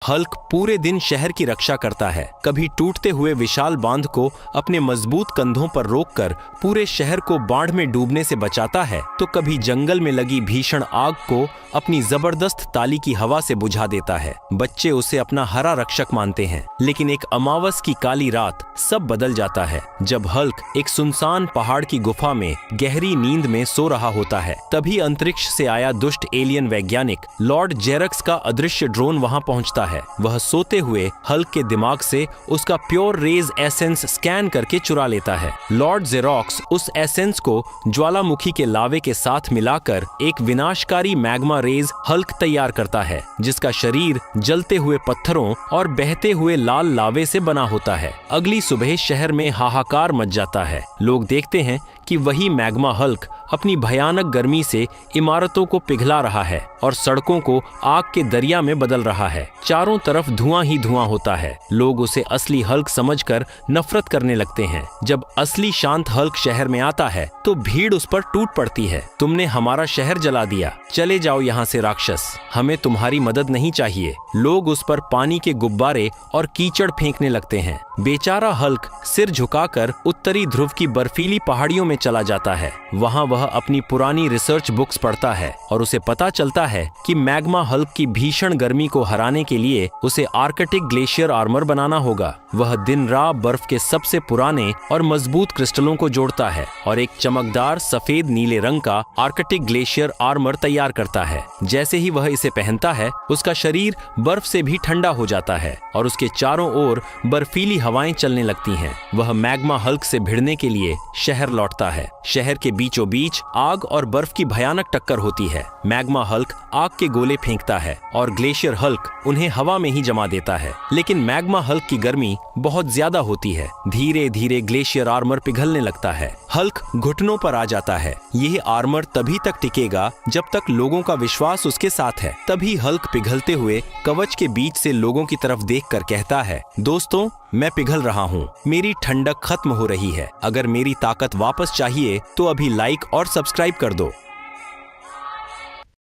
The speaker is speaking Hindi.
हल्क पूरे दिन शहर की रक्षा करता है, कभी टूटते हुए विशाल बांध को अपने मजबूत कंधों पर रोककर पूरे शहर को बाढ़ में डूबने से बचाता है, तो कभी जंगल में लगी भीषण आग को अपनी जबरदस्त ताली की हवा से बुझा देता है। बच्चे उसे अपना हरा रक्षक मानते हैं, लेकिन एक अमावस की काली रात सब बदल जाता है। जब हल्क एक सुनसान पहाड़ की गुफा में गहरी नींद में सो रहा होता है, तभी अंतरिक्ष से आया दुष्ट एलियन वैज्ञानिक लॉर्ड जेरक्स का अदृश्य ड्रोन वहां पहुंचता है। वह सोते हुए हल्क के दिमाग से उसका प्योर रेज एसेंस स्कैन करके चुरा लेता है। लॉर्ड जेरॉक्स उस एसेंस को ज्वालामुखी के लावे के साथ मिलाकर एक विनाशकारी मैग्मा रेज हल्क तैयार करता है, जिसका शरीर जलते हुए पत्थरों और बहते हुए लाल लावे से बना होता है। अगली सुबह शहर में हाहाकार मच जाता है। लोग देखते हैं कि वही मैग्मा हल्क अपनी भयानक गर्मी से इमारतों को पिघला रहा है और सड़कों को आग के दरिया में बदल रहा है। चारों तरफ धुआं ही धुआं होता है। लोग उसे असली हल्क समझकर नफरत करने लगते हैं। जब असली शांत हल्क शहर में आता है तो भीड़ उस पर टूट पड़ती है। तुमने हमारा शहर जला दिया, चले जाओ यहाँ से राक्षस, हमें तुम्हारी मदद नहीं चाहिए। लोग उस पर पानी के गुब्बारे और कीचड़ फेंकने लगते हैं। बेचारा हल्क सिर झुकाकर उत्तरी ध्रुव की बर्फीली पहाड़ियों में चला जाता है। वहाँ वह अपनी पुरानी रिसर्च बुक्स पढ़ता है और उसे पता चलता है कि मैग्मा हल्क की भीषण गर्मी को हराने के लिए उसे आर्कटिक ग्लेशियर आर्मर बनाना होगा। वह दिन रात बर्फ के सबसे पुराने और मजबूत क्रिस्टलों को जोड़ता है और एक चमकदार सफेद नीले रंग का आर्कटिक ग्लेशियर आर्मर तैयार करता है। जैसे ही वह इसे पहनता है, उसका शरीर बर्फ से भी ठंडा हो जाता है और उसके चारों ओर बर्फीली हवाएं चलने लगती हैं। वह मैग्मा हल्क से भिड़ने के लिए शहर लौटता है। शहर के बीचों बीच आग और बर्फ की भयानक टक्कर होती है। मैग्मा हल्क आग के गोले फेंकता है और ग्लेशियर हल्क उन्हें हवा में ही जमा देता है। लेकिन मैग्मा हल्क की गर्मी बहुत ज्यादा होती है। धीरे धीरे ग्लेशियर आर्मर पिघलने लगता है। हल्क घुटनों पर आ जाता है। यह आर्मर तभी तक टिकेगा जब तक लोगों का विश्वास उसके साथ है। तभी हल्क पिघलते हुए कवच के बीच से लोगों की तरफ देखकर कहता है, दोस्तों, मैं पिघल रहा हूँ, मेरी ठंडक खत्म हो रही है। अगर मेरी ताकत वापस चाहिए तो अभी लाइक और सब्सक्राइब कर दो।